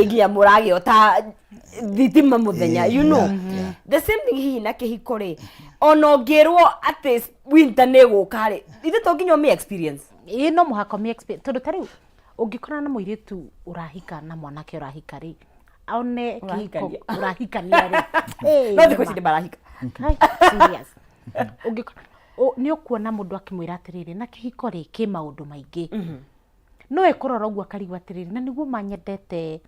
Igia muragio ta thitima muthenya, you know. The same thing hihi na kihiko ri. Ono ngirwo ati winter ne guka ri. Ithe to nginya me experience. No muhako me experience. Tondu tariu ungikora na muiritu urahika na mwanake urahika ri. Aone kihiko urahikania ri. No thiko cinde barahika. Serious. Ungikora ni ukuona mundu akimwira atiriri na kihiko ri ki maundu maingi. No ekorora uguo akarigwa atiriri na niguo manyendete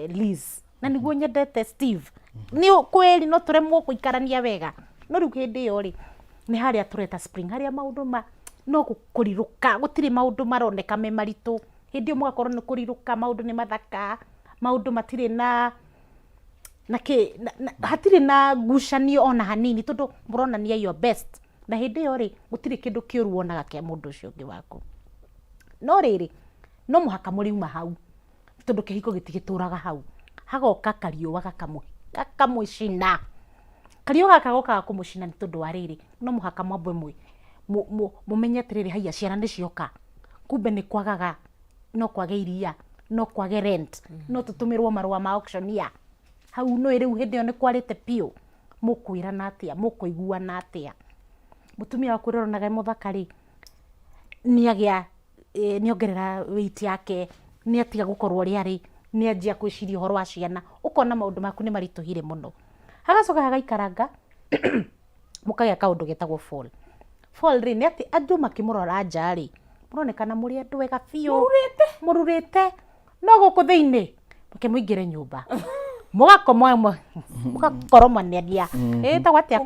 Liz na niguo nyendete Steve. Ni kweli no turemwo kuikarania wega. No riu hindi yo ri ni haria tureta spring haria maundu no kuriruka gutiri maundu maroneka me maritu. Hindi mugakorwo ni kuriruka maundu ni mathaka. Maundu matire na hatire na gucanio ona hanini tondu muronania your best. Na hindi yo ri gutiri kindu kiuru wonaga kia mundu ucio ungi waku. No riri no muhaka muriuma hau tondu kihiko gitigituraga hau hagoka kariuwa gakamwicina kariuwa gaka goka kumucina ni tondu wa riri no muhaka mwambwe mumenye atiriri haiya ciana ni cioka kumbe ni kwagaga no kwage iria no kwage rent no tutumirwo marua ma auction ya hau no riu hindi yo ni kwarite pio mukwirana atia mukuiguana atia mutumia waku ronaga muthakari ni agia ni ongerera weight yake ni atiga gukorwo ri ari ni anjia kwiciria horo wa ciana ukona maundu maku ni marituhire muno hagacoka hagaikaranga mukagia kaundu getagwo fall ri ni ati andu makimurora nja ri muronekana muri andu wega biu mururite no guku thiini mukimuingire nyumba mugakoromania etagwo atia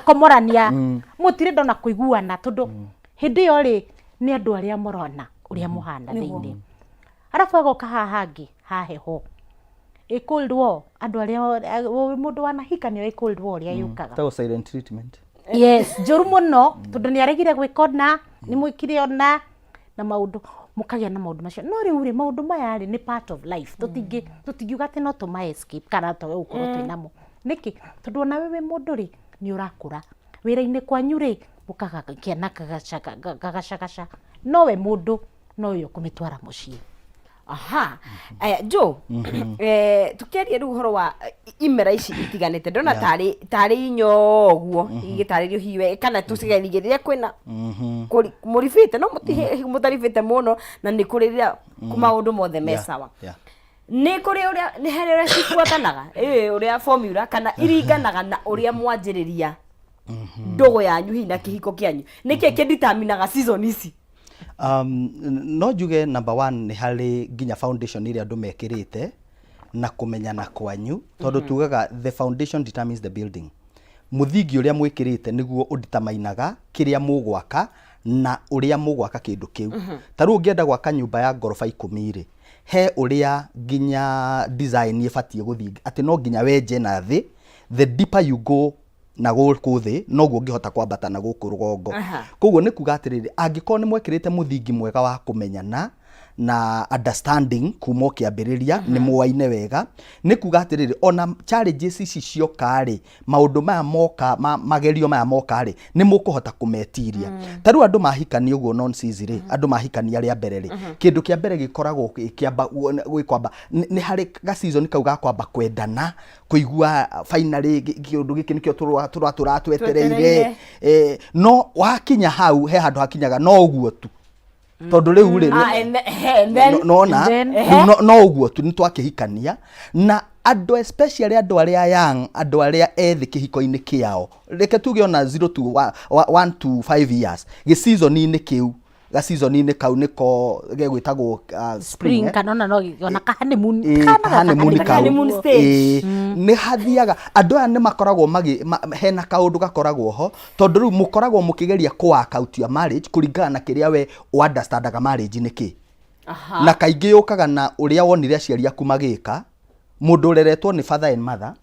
komorania mutire ndona kuiguana tondu hindi yo ri ni andu aria murona uria muhana thiini arafu agoka hahangi haheho cold war andu aria mundu wanahika ni cold war ya yukaga that was silent treatment. Yes njuru muno tondu ni aregire gwikona ni mwikire ona na maundu mukagia na maundu macio no riu ri maundu maya ri ni part of life tutingiuga ati no tuma escape kana to ukorwo twinamo niki tondu ona wewe mundu ri ni urakura wira-ini kwanyu ri mukaga kiana kagacagaca no we mundu no yo kumitwara mucii. Aha. Jo. Tukiaria riu horo wa imera ici itiganite ndona tari inyoguo igitaririo hiwe kana tucigerigiriria kwina murifite no mutarifite muno na ni kuriria maundu mothe mesawa ni kuri uria ni hari uria cifuatanaga uria formula kana iringanaga na uria mwanjiriria ndogo yanyu hina kihiko kianyu niki kideterminaga season ici. No juge number 1 ni hari nginya foundation iria andu mekirite na kumenyana kwanyu tondu tugaga the foundation determines the building. Muthingi uria mwikirite niguo uditamainaga kiria mugwaka na uria mugwaka kindu kiu. Taru ungienda gwaka nyumba ya gorofa 10 ri he uria nginya design ifatie guthinga ati no nginya wenje na thi the deeper you go na guku thi no guo ngihota kwambata na guku rugongo. Koguo ni kuga atiriri angikorwo ni mwekirite muthingi mwega wa kumenyana na understanding kuma kiambiriria ni mwaine wega ni kuga atiriri ona challenges ici cioka ri maundu maya moka magerio maya moka ri ni mukuhota kumetiria. Taru andu mahikani uguo nonsense ri andu mahikani aria mbere ri kindu kia mbere gikoragwo kiamba gwikwamba ni hari ga season kau ga kwamba kwendana kuigua finally kindu giki nikio turatwetereire no wakinya hau he handu hakinyaga no uguo tu tondu riu ri no uguo tu nitwakihikania na andu especially andu aria young andu aria ethi kihiko-ini kiao reke tuge ona 0 to 1 to 5 years gi season-ini kiu ga season-ini kau niko gegwitagwo spring kana no ona ka honeymoon stage ni hathiaga andu aya ni makoragwo hena kaundu gakoragwo ho tondu riu mukoragwo mukigeria kuwaka out your marriage kuringana na kiria we understandaga marriage niki na kaingi yukaga na uria wonire aciari aku magika mundu ureretwo ni father and mother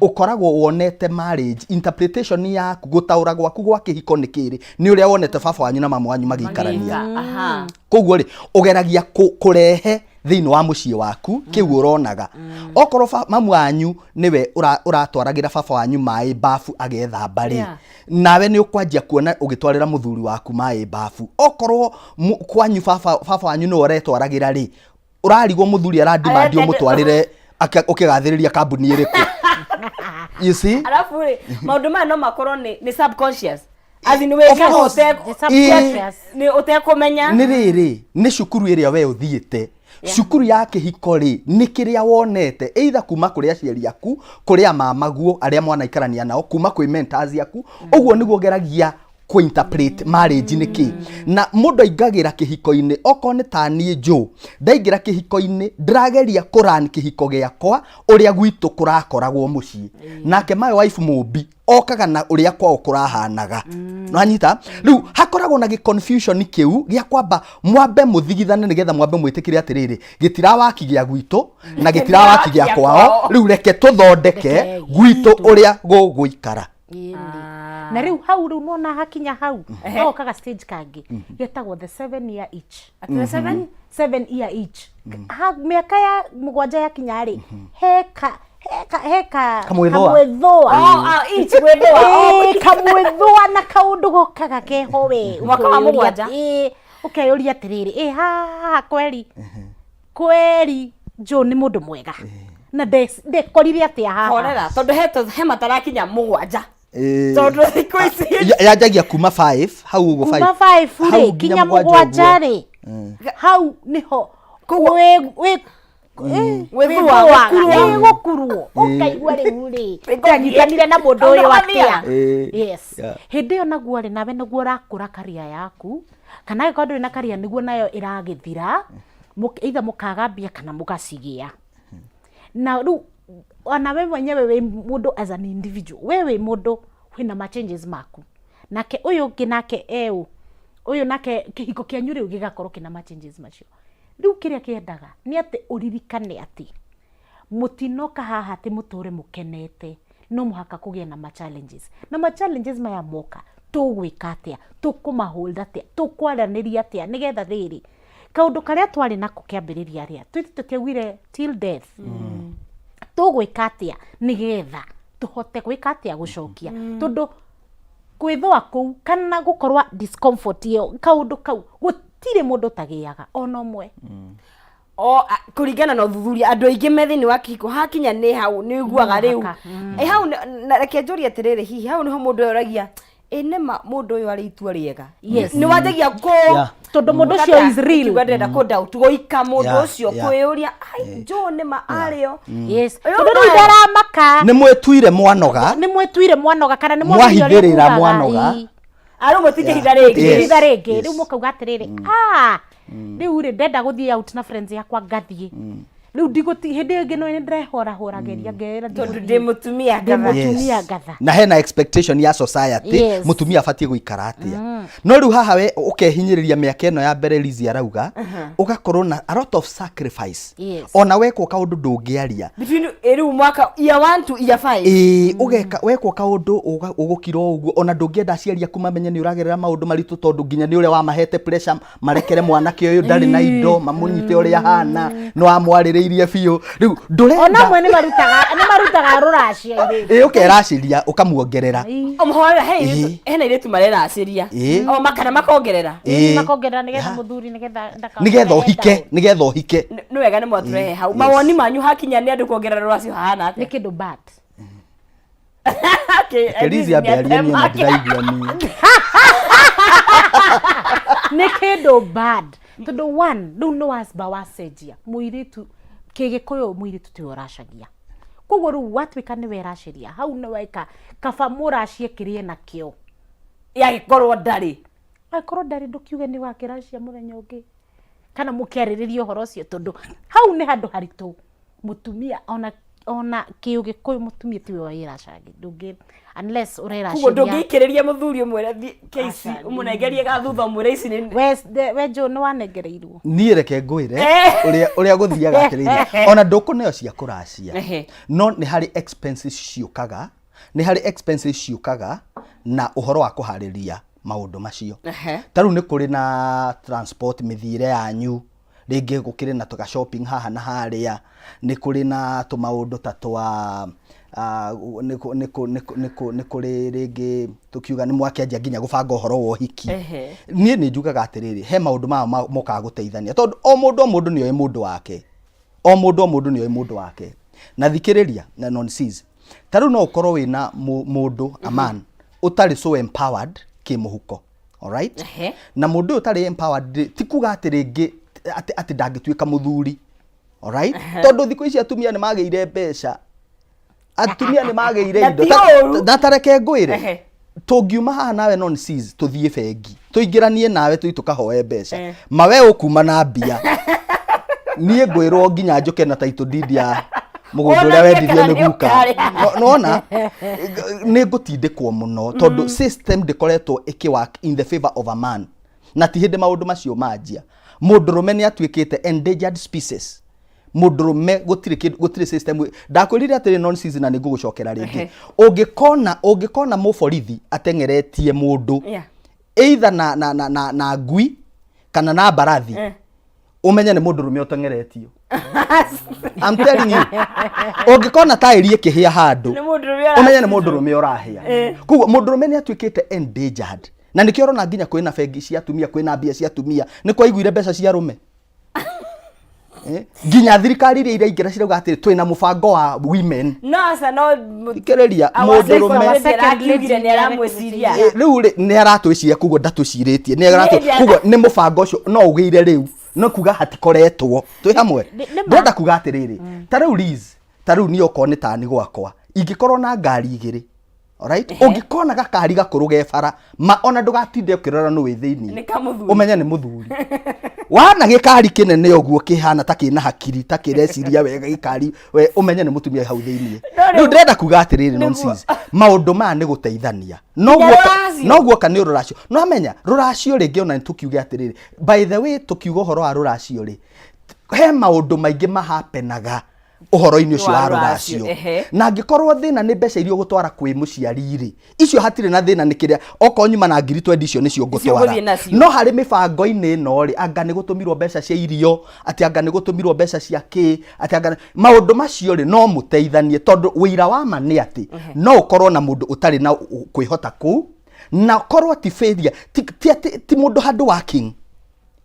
ukoragwo wonete marriage interpretation yaku gutaura gwaku gwa kihiko nikiri ni uria wonete baba wanyu na mama wanyu magikarania. Koguo ri ugeragia kurehe thiini wa mucii waku kiu uronaga okorwo mamu wanyu niwe uratwaragira baba wanyu mai bafu agethamba ri nawe ni ukwanjia kuona ugitwarira muthuri waku mai bafu okorwo kwanyu baba wanyu ni uretwaragira ri urarigwo muthuri aradimandi umutwarire ukigathiriria kambuni iriku. You see? Alafu maundu maya no makorwo ni subconscious. Azi ni wega ni utekumenya. Ni riri ni cukuru iria we uthiite. Cukuru ya kihiko ri ni kiria wonete either kuma kuri aciari aku, kuri mamaguo aria mwana ikarania nao, kuma kwi mentors yaku. Uguo niguo geragia ku interpret marriage niki. Na mundu aingagira kihiko-ini oko ni tani jo ndaingira kihiko-ini ndirageria kuran kihiko giakwa uria gwitu kurakoragwo mucii. Nake my wife mubi okaga na uria kwao kurahanaga. No anyita riu hakoragwo na confusion kiu gia kwamba mwambe muthigithane nigetha mwambe mwitikire atiriri gitirawaki gia gwitu na gitirawaki gia kwao, riu reke tuthondeke gwitu uria guguikara. Na riu hau riu nona hakinya hau okaga stage kangi getagwo the 7 year each. At the 7 year each. Ha miaka ya mugwanja yakinya ri heka kamwithwa each withwa kamwithwa na kaundu gokaga keho we mwaka wa mugwanja ukeyuria atiriri ha kweri jo ni mundu mwega na ndekorire atia haha horera tondu he matarakinya mugwanja tondu thikũ ici yanjagia kuma 5 hau ugo 5 kuma 5 ri kinya mugwanja ri hau niho we gukurwo ukaigua riu ri ndanyitanire na mundu uyu atia. Yes, hindi yo naguo ri nawe naguo rakura karia yaku kana ikondo na karia niguo nayo iragithira either mukagambia kana mugacigia. Na riu ona we mwenyewe we mundu as an individual wewe mundu wina ma changes maku nake uyu ungi nake uyu nake kihiko kianyu riu gigakorwo kina ma changes macio. Riu kiria kiendaga ni ati uririkane ati mutinoka haha ati muture mukenete, no muhaka kugia na ma challenges, na ma challenges maya moka tugwika atia, tukumahold atia, tukwaraniria atia nigetha riri kaundu karia twari nako kiambiriria ria tukiugire till death tugwika atia nigetha tuhote gwika atia gucokia tondu kwithwa ku kana gukorwa discomfort yo kaundu kau gutire mundu tagiaga ona mwe kuringana na uthuthuria andu aingi methini wa kihiko hakinya ni hau ni iguaga riu hau na reke njuri atiriri hihi hau niho mundu yoragia nema mundu uyu ari itua riega ni wajagia ko tondu mundu cio is real ndenda ko doubt goika mundu ucio kwiyuria ai jo nema ario. Yes, tondu ndaramaka ni mwetwire mwanoga kana ni mwahithirira mwanoga aro mutike hitha ringi riu mukauga atiriri riu ri ndenda guthie out na friends yakwa ngathie riu ndiguti hindi ingi no ndrehora geria ngera tondu ndi mutumia gatha na hena expectation ya society mutumia afatie guikara atia. No riu haha we ukehinyiriria miaka eno ya mbere Lizzie arauga ugakorwo na a lot of sacrifice ona wekwo kaundu ndungiaria riu mwaka year 1 to year 5 ugeka wekwo kaundu ugukiro uguo ona ndungienda aciaria kuma menye ni uragerera maundu maritu tondu nginya ni uria wa mahete pressure marekere mwanake uyu ndari na indo mamunyite uria hana no amwaririirie biu riu ndurenda ona mwe ni marutaga ruracia iri ukeraciria ukamuongerera omhora hey hena ile tumareraciria o makana makongerera nigetha muthuri nigetha uhike ni wega ni mwaturehe hau mawoni manyu hakinya ni andu kuongerera ruracio hana ni kindu bad Lizzie abearia ni na ndiraigua ni kindu bad tondu one riu no asba wacenjia muiritu kigikuyu muiritu ti uracagia koguo riu watwika ni weraciria hau ni waika kaba muracie kirie nakio yagikorwo ndari ndukiuge ni wakiracia muthenya ungi kana mukiaririria uhoro ucio tondu hau ni handu haritu mutumia ona kiugikuyu mutumia tiwe wairacagi ndungi unless ureraciria koguo ndungikiriria muthuri umwe case umunengerie gathutha umwe ici ni we jo ni wanengereirwo ni reke ngwire uria guthiaga atiriri ona ndukuneo cia kuracia no ni hari expenses ciukaga na uhoro wa kuhariria maundu macio taru ni kuri na transport mithire yanyu ringi gukire na tuga shopping haha na haria ni kuri na tumaundu ta twa nä kå rä rä ngä tå kiuga nä mwakäanjia nginya gå banga å horo wa å hiki niä nä njugaga atä rä rä he maå ndå maya mokaga gå teithania tondå o må ndå nä oä må ndå wake o må ndå nä oä må ndå wake na thikä rä ria na nonsense ta rä u no å korwo wä na må ndå a man å tarä so empowered kä må huko alright na må ndå å tarä empowered ti kuga atä rä ngä atä ndangä tuä ka må thuri alright tondå thikå ici atumia nä magä ire mbeca atumia nä magä ire indo ndatareke ngwä re tå ngiuma haha nawe nonsense tå thiä bengi tå ingä ranie nawe tå tå kahoe mbeca mawe å kuma na mbia niä ngwä rwo nginya njoke na taitå ndindi ya må gå ndå å rä a wendirie nä guka nona nä ngå tindä kwo må no tondå system ndä koretwo ä work in the favor of a man na ti hä ndä maå ndå macio manjia må ndå rå me nä atuä kä te endangered species må ndå rå me gå tirä system ndakwä rire atä rä nonsense na nä ngå gå cokera rä ngä å ngä kona må borithi ateng'eretie må ndå either na ngui kana na mbarathi umenye nä må ndå rå me å teng'eretio I'm telling you å ngä kona taäri ä kä hä a handå umenye nä må ndå rå me å rahä a koguo må ndå rå me nä atuä kä te endangered na nä kä orona nginya kwä na bengi cia atumia kwä na mbia cia atumia nä kwaiguire mbeca cia rå me nginya thirikari iria iraingĩra cirauga atĩ twĩ na mũbango wa women thikĩrĩria mũndũ rũme rĩu nĩ aratwĩciria kuguo ndatwĩcirĩtie kuguo nĩ mũbango ũcio no ũgĩire rĩu no kuga hatikoretwo twĩ hamwe ndĩrenda kuga atĩrĩrĩ ta rĩu Liz ta rĩu niĩ okorwo nĩ tani gwakwa ingĩkorwo na ngari igĩrĩ alright ũngĩkona gakari gakũrũ ge bara ma ona ndũgatinde ũkĩrora nĩ wĩ thĩinĩ ũmenye nĩ mũthuri wana gĩkari kĩnene ũguo kĩhana ta kĩna hakiri ta kĩreciria wega gĩkari we ũmenye nĩ mũtumia hau thĩinĩ rĩu ndĩrenda kuga atĩrĩrĩ nonsense maũndũ maya nĩ gũteithania no guoka nĩ rũracio no amenya rũracio rĩngĩ ona nĩ tũkiuge atĩrĩrĩ by the way tũkiuga ũhoro wa rũracio rĩ he maũndũ maingĩ mahapenaga ũhoro-inĩ ũcio wa rũracio na angĩkorwo thĩna nĩ mbeca iria ũgũtwara kwĩ mũciari rĩ icio hatirĩ na thĩna nĩ kĩrĩa okorwo nyuma na ngiri 20 icio nĩcio ngũtwara no harĩ mĩbango-inĩ ĩno rĩ anga nĩ gũtũmirwo mbeca cia irio atĩ anga nĩ gũtũmirwo mbeca cia kĩ atĩ anga maũndũ macio rĩ no mũteithanie tondũ wĩra wa ma nĩ atĩ no ũkorwo na mũndũ ũtarĩ na kwĩhota kũu na korwo ti failure ti mũndũ handũ working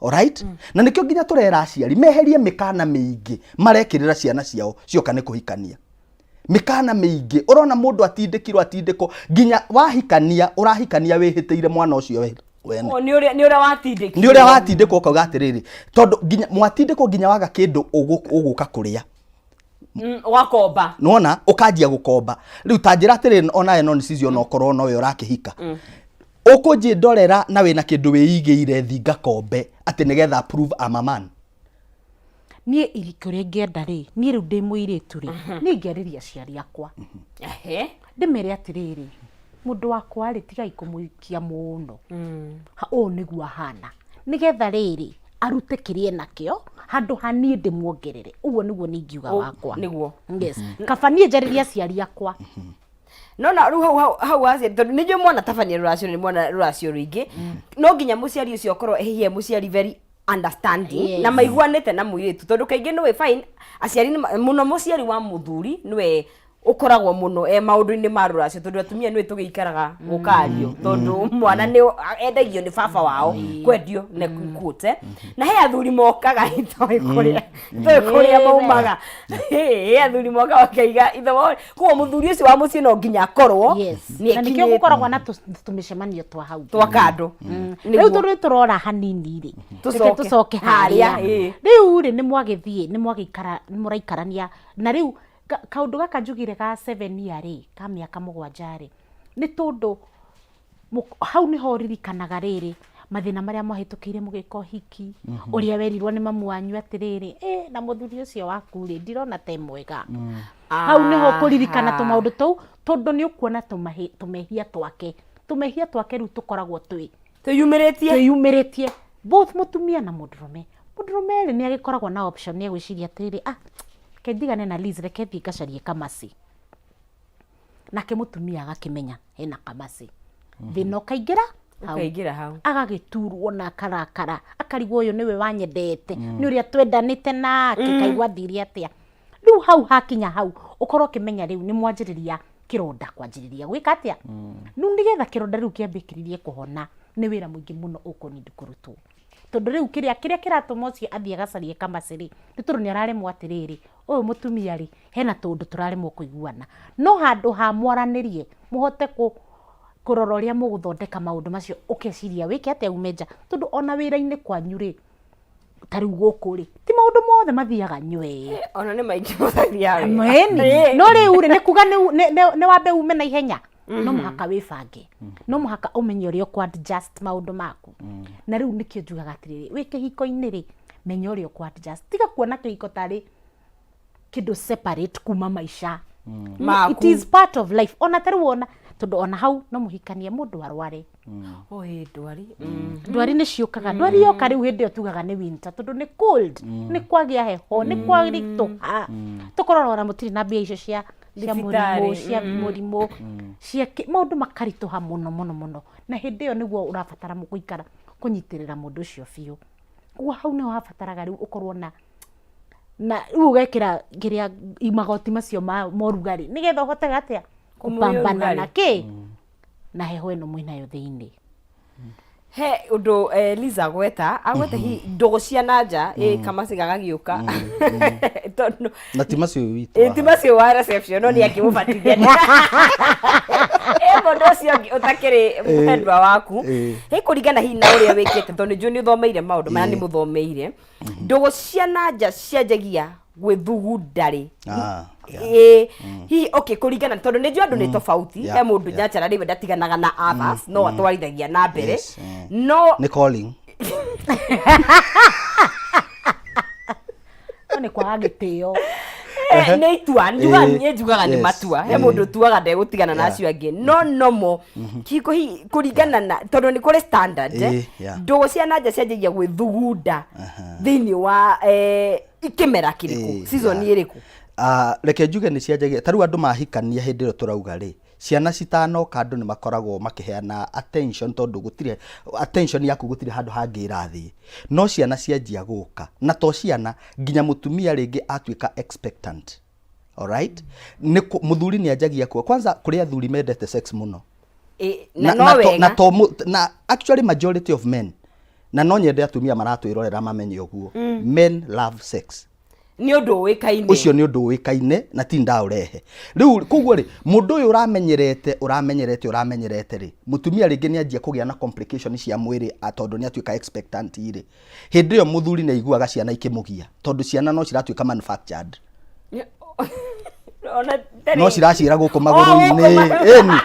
alright na nikio nginya turera aciari meherie mikana miingi marekirira ciana ciao cioka ni kuhikania mikana miingi urona mundu atindikwo nginya wahikania urahikania wihitiire mwana ucio wene ni uria watindikwo ukauga atiriri tondu nginya mwatindikwo nginya waga kindu uguka kuria wakomba nona ukanjia gukomba riu tanjira atiriri ona no decision okorwo no we urakihika ukunji ndorera na wina kindu wiigĩire thinga kombe ati nigetha approve a man nie iriko ngenda ri nie riu ndi muiritu ri ni ngeriria ciari akwa ndimere atiriri mundu wakwa ri tigai kumuikia muno o niguo hana nigetha riri arute kirie nakio handu hani ndimuongerere uguo niguo ningiuga wakwa niguo yes kabanie njeriria ciari akwa no na ru hau acia tondu ni mwana tabania ruracio ni mwana ruracio ruingi no nginya muciari ucio korwo ehie muciari very understanding na maiguanite na muiritu tondu kaingi no we fine aciari muno muciari wa muthuri niwe ukoragwo muno maundu-ini ma ruracio tondu atumia niwe tugikaraga gukario tondu mwana ni endagio ni baba wao kwendio ne kute na he athuri mokaga itoi kuria maumaga he athuri mokaga wakaiga itho kuo muthuri ucio wa mucii no nginya korwo ni nikio gukoragwo na tumicemanio twa hau twa kando riu turora hanini ri tucoke haria riu ri ni mwagithie ni mwagikara ni muraikarania na riu kaundu gaka njugire ga 7 year ri ka miaka 7 ri ni tondu hau ni ho ririkanaga riri mathina maria mahitukiire mugiko hiki uria werirwo ni mamu wanyu atiriri na muthuri ucio waku ri ndirona te mwega hau ni ho kuririkana tu maundu tou tondu ni ukuona tumehia twake riu tukoragwo tuyumiritie both mutumia na mundurume ri ni agikoragwo na option ni gwiciria atiriri kendigane na Liz reke thii ngacarie kamasi nake mutumia agakimenya hena kamasi thina ukaingira hau agagiturwo na karakara akarigwo uyu niwe wanyendete ni uria twendanite nake kaigwa thiri atia riu hau hakinya hau ukorwo kimenya riu ni mwanjiriria kironda kwanjiriria gwika atia nu nigetha kironda riu kiambikiririe kuhona ni wira muingi muno ukonidi kurutwo tondu riu kiria kiratuma ucio athie gacarie kamaciri ni turu ni araremwo atiriri uyu mutumia ri hena tundu turaremwo kuiguana no handu ha mwaranirie muhote kurora uria muguthondeka maundu macio ukeciria wike atia umeja tondu ona wira-ini kwanyu ri tariu guku ri ti maundu mothe mathiaga nywe ona ni maingi muthiaga no riu ri ni kuga ni wambe ume na ihenya no muhaka wibange no muhaka umenye uria ku adjust maundu maku na riu nikio njugaga atiriri wi kihiko-ini ri menya uria ku adjust tiga kuona kihiko tari kindu separate kuma maisha it is part of life ona tari wona tondu ona hau no muhikanie mundu arware oi ndwari ndwari ni ciukaga ndwari yoka riu hindi tugaga ni winter tondu ni cold ni kwagia heho ni kwagirituha tukorora ona mutiri na mbia icio cia murimu cia maundu makarituha muno na hindi yo niguo urabatara muguikara kunyitirira mundu ucio biu uguo hau ni wabataraga riu ukorwo na ugekira ngiria magoti macio morugari nigetha uhote atia kupambana na ki na heho ino mwinayo thiini he undu Liza agweta hi ndogo cia nanja kamasiga gagiuka tondu na timacio witu timacio wa reception no ni akimubatithia mundu ucio utakiri mwendwa waku he kuringana hi na uria wikite tondu ju ni thomeire maundu maya ni muthomeire ndogo cia nanja cianjagia gwithugundari hi okay kuringana tondu ni ju andu ni tofauti he mundu nyachara riwe ndatiganaga na others no atwarithagia na mbere no ni calling ni kwaga gitio ni itua njugaga ni matua he mundu tuaga ndegutigana na acio angi no nomo kiko hi kuringana na tondu ni kuri standard ndogo cia nanja cianjagia gwithugunda thiini wa ikimera kiriku season iriku reke njuge ni cianjagia tariu andu mahikania hindi ro turauga ri ciana citanoka andu ni makoragwo makiheana attention tondu gutire attention yaku gutire handu hangira thi no ciana cianjia guka na to ciana nginya mutumia ringi atuika expectant alright ni muthuri ni anjagia kwa kwanza kuri athuri mendete sex muno na actually majority of men na no nyende atumia maratwirorera mamenye uguo men love sex ni undu wikaine ucio ni undu wikaine na ti ndaurehe riu kuguo ri mundu uyu uramenyerete ri mutumia ringi ni anjia kugia na complication cia mwiri atondu ni atuika expectant ri hindi yo muthuri ni aiguaga ciana ikimugia tondu ciana no ciratuika manufactured no ciracira guku maguru-ini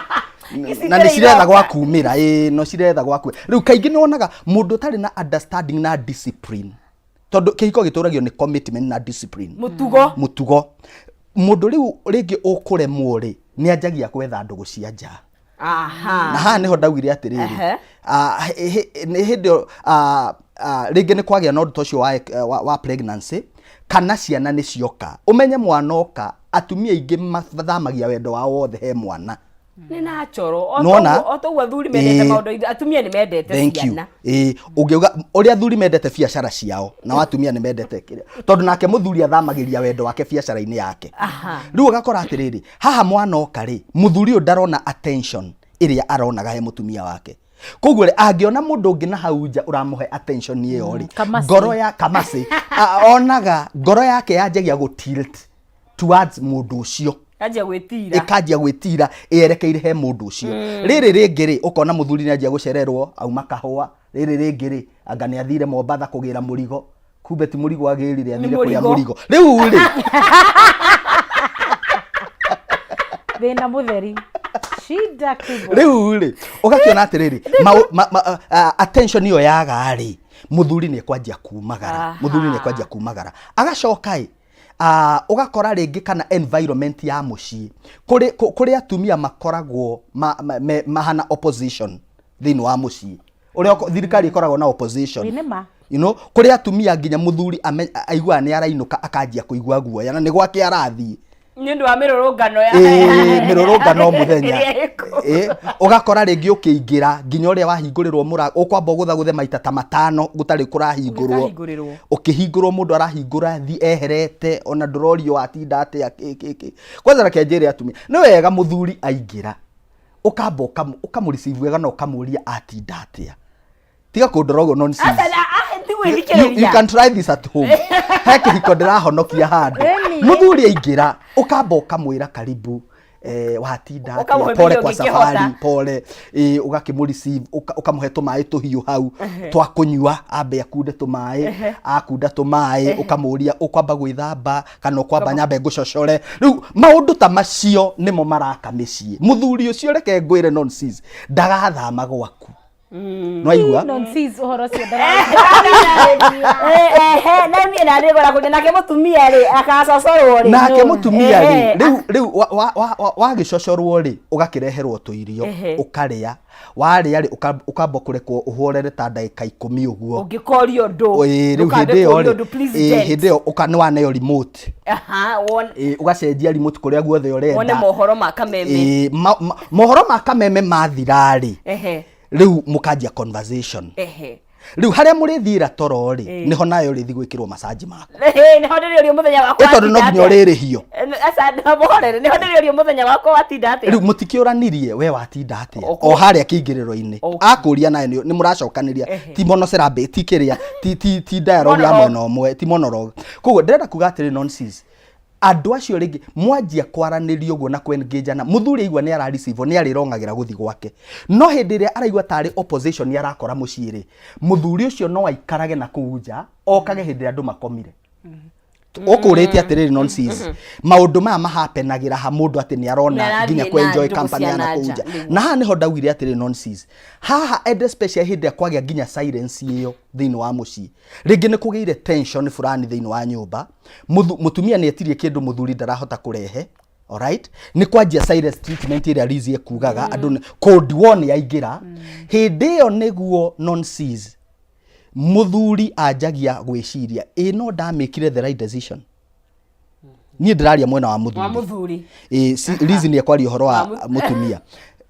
na ni ciretha gwa kumira no ciretha gwa ku riu kaingi ni wonaga mundu tari na understanding na discipline tondu kihiko gituragio ni commitment na discipline mutugo mundu riu ringi ukuremwo ri ni anjagia kwetha ndugu cia nja na ha niho ndaugire atiriri ni hindi ringi ni kwagia na undu tocio wa pregnancy kana ciana ni cioka umenye mwanoka atumia ingi mathamagia wendo wao wothe he mwana ni na choro oto athuri mendete maundu atumia ni mendete ciana ugiuga uri athuri mendete biacara ciao na atumia ni mendete kiria tondu nake muthuri athamagiria wendo wake biacara-ini yake riu ugakora atiriri haha mwanoka ri muthuri uyu ndarona attention iria aronaga he mutumia wake koguo angiona mundu ungi na hau nja uramuhe attention iyo ri ngoro ya kamasi onaga ngoro yake yanjagia go tilt towards mundu ucio ikajia gwitira yerekeire he mundu ucio riri ringi ri ukona muthuri ni anjia gucererwo auma kahua riri ringi ri anga ni athire Mombatha kugira murigo kumbe ti murigo agirire athire kuria murigo riu ri thina mutheri shida kibo riu ri ugakiona atiriri attention iyo yaga ri muthuri ni kwanjia kumagara agacoka ugakora ringi kana environment ya mucii kuri atumia makoragwo mahana opposition thini wa mucii uria thirikari ikoragwo na opposition kuri atumia nginya muthuri aigua ni arainuka akanjia kuigua guoya na ni gwake arathi Nĩ ũndũ wa mĩrũrũngano ya mĩrũrũngano muthenya ugakora rĩngĩ ũkĩingĩra nginya ũrĩa wahingũrĩrwo mũrango ũkwamba gũthagũthe maita ta 5 gũtarĩ kũrahingũrwo ũkĩhingũrwo mũndũ arahingũra thi eherete ona ndũrorio atinda atĩa kwanza reke njĩre atumia nĩ wega mũthuri aingĩra ukamba ukamũreceive wega na ũkamũria atinda atĩa tiga kũndorogo nonsense. You can try this at home. Heke hiko ndĩrahonokia handũ mũthuri aingĩra ukamba ũkamwĩra karibu watinda pole kwa safari pole ugakimũreceive ukamũhe tũmaĩ tũhiũ hau twa kũnyua ambe akunde tũmaĩ akunda tũmaĩ ukamũria ukwamba gwĩthamba kana ukwamba nyambe ngũcocore rĩu maũndũ ta macio nĩmo maraka mĩciĩ mũthuri ũcio reke ngwĩre nonsense ndagathama gwaku no aigua nonsense uhoro cio na mie na ndĩgora kũndĩ nake mũtumia rĩ akacocorwo rĩ nake mũtumia rĩ rĩu wagĩcocorwo rĩ ũgakĩreherwo tũirio ũkarĩa warĩa rĩ ukamba kũrekwo ũhorere ta ndagĩka 10 ũguo ũngĩkorio ndũ rĩu hĩndĩ ĩyo rĩ hĩndĩ ĩyo ũkanĩwaneo remote ũgacenjia remote kũrĩa guothe ũrenda wone mohoro ma kameme mohoro ma kameme mathira rĩ rĩu mũkanjia conversation rĩu harĩa mũrĩthira toro rĩ niho nayo rĩthi gwĩkĩrwo masaji maku niho ndĩrĩorio mũthenya wakwa tondũ no nginya ũrĩrĩhio asa mohorere niho ndĩrĩorio mũthenya wakwa watinda atĩa rĩu mũtikĩũranirie we watinda atĩa o harĩa kĩingĩrĩro-inĩ akũria nayo nĩ mũracokanĩria ti monocerambe ti kĩrĩa ti dialogue ya mwena ũmwe ti monologue koguo ndĩrenda kuga atĩrĩ nonsense andũ acio rĩngĩ mwanjia kwaranĩrio ũguo na kũengagana mũthuri aigua nĩ arareceive nĩ arĩrongagĩra gũthi gwake no hĩndĩ ĩrĩa araigua tarĩ opposition nĩ arakora mũciĩ rĩ mũthuri ũcio no aikarage na kũu nja okage hĩndĩ ĩrĩa andũ makomire ũkũrĩte atĩrĩrĩ nonsense maũndũ maya mahapenagĩra ha mũndũ atĩ nĩ arona nginya kwenjoy company ya na kũu nja na haha nĩho ndaugire atĩrĩrĩ nonsense haha ende special hĩndĩ kwagĩa nginya silence ĩyo thĩinĩ wa mũciĩ rĩngĩ nĩ kũgĩire tension fulani thĩinĩ wa nyũmba mũtumia nĩ etirie kĩndũ mũthuri ndarahota kũrehe alright nĩ kwanjia silence treatment ĩrĩa Lizie kugaga andũ code one yaingĩra hĩndĩ ĩyo nĩguo nonsense mũthuri anjagia gwĩciria no ndamĩkire the right decision niĩ ndĩraria mwena wa mũthuri Lizie nĩ ekwaria ũhoro wa mũtumia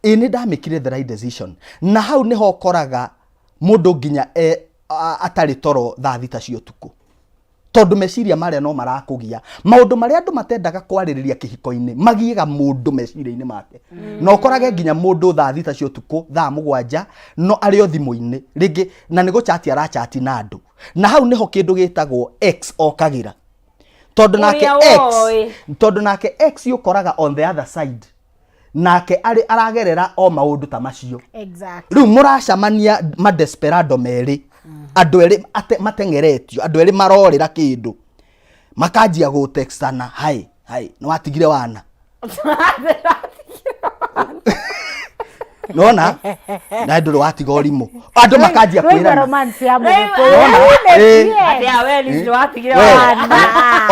nĩ ndamĩkire the right decision na hau nĩho koraga mũndũ nginya atarĩ toro thaa thita cia ũtukũ tondũ meciria marĩa no marakũgia maũndũ marĩa andũ matendaga kwarĩrĩria kĩhiko-inĩ magiega mũndũ meciria-inĩ make no ũkorage nginya mũndũ thaa thita cia ũtukũ thaa 7 no arĩ o thimũ-inĩ rĩngĩ na nĩ gũchati arachati na andũ na hau nĩho kĩndũ gĩtagwo X okagĩra tondũ nake X ũkoraga on the other side nake aragerera o maũndũ ta macio rĩu mũracamania ma desperado merĩ andũ erĩ mateng'eretio andũ erĩ marorĩra kĩndũ makanjia gũtextana hai nĩ watigire wana nona na ndũrĩ watiga ũrimũ andũ makanjia kwĩrana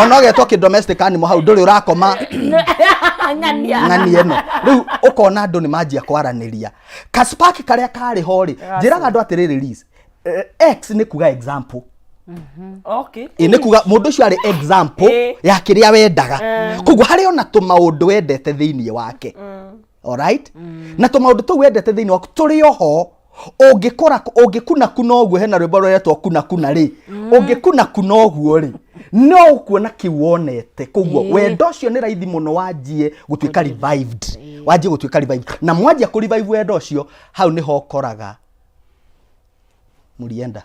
ona ũgetwo kĩ-domestic animal hau ndũrĩ ũrakoma ng'ani ĩno rĩu ũkona andũ nĩ manjia kwaranĩria kaspark karĩa karĩ ho rĩ njĩraga andũ atĩrĩrĩ Liz X nĩ kuga example okay nĩ kuga mũndũ ũcio arĩ example ya kĩrĩa wendaga koguo harĩ ona tũmaũndũ wendete thĩinĩ wake alright na tũmaũndũ tũu wendete thĩinĩ waku tũrĩ oho ũngĩkuna kuna ũguo hena rwĩmbo rũretwo kuna rĩ ũngĩkuna kuna ũguo rĩ no ũkuona kĩu wonete koguo wendo ũcio nĩ raithi mũno wanjie gũtuĩka revived na mwanjia kũ-revive wendo ũcio hau nĩho ũkoraga mũrienda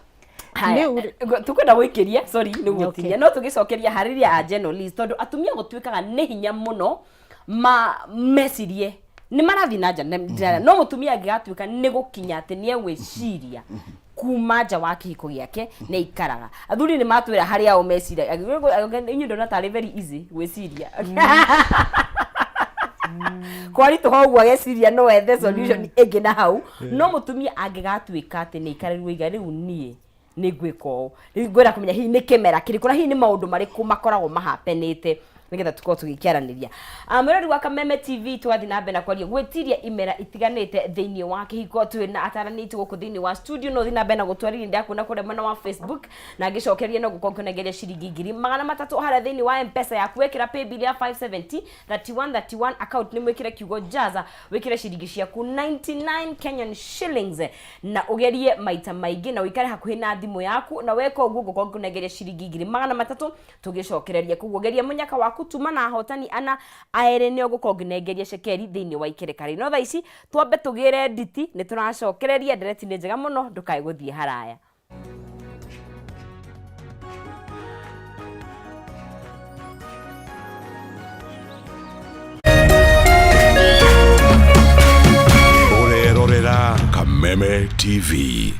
tukwenda gwĩkĩria sorry nĩ gũtinia no tũgĩcokeria harĩria a journalist tondũ atumia gũtuĩkaga nĩ hinya mũno mecirie nĩ marathi na nja no mũtumia angĩgatuĩka nĩ gũkinya atĩ nĩ egwĩciria kuma nja wa kĩhiko gĩake nĩ ikaraga athuri nĩ matwĩra harĩa o meciria inyuĩ ndona tarĩ very easy gwĩciria kwaritũha ũguo ageciria no ethe solution ĩngĩ na hau no mũtumia angĩgatuĩka atĩ nĩ ikarĩrwo iga rĩu niĩ nĩ ngwĩka ũũ ngwĩra kũmenya hihi nĩ kĩmera kĩrĩkũ na hihi nĩ maũndũ marĩkũ makoragwo mahapenĩte nigetha tukorwo tugikiaraniria. Mwirori wa Kameme TV twathi na mbere na kwaria gwitiria imera itiganite thiini wa kihiko twina atarani tu guku thiini wa studio no thina mbere na gutwariri ndakuona kure mwena wa Facebook na ngicokeria no gukongenegeria ciringi 300 haria thiini wa M-Pesa yaku wekira paybill ya 570 3131 account ni mwikire kiugo jaza wikire ciringi ciaku 99 Kenyan shillings na ugerie maita maingi na wikare hakuhi na thimu yaku na weka uguo gukongenegeria ciringi 300 tugicokereria kuguo geria munyaka waku tuma na hotani ana aere ne gukongenegeria cekeri thiini wa ikerekari no tha ici twambe tugire nditi ni turacokereria ndereti ni njega muno ndukae guthie haraya. Orera Kameme TV.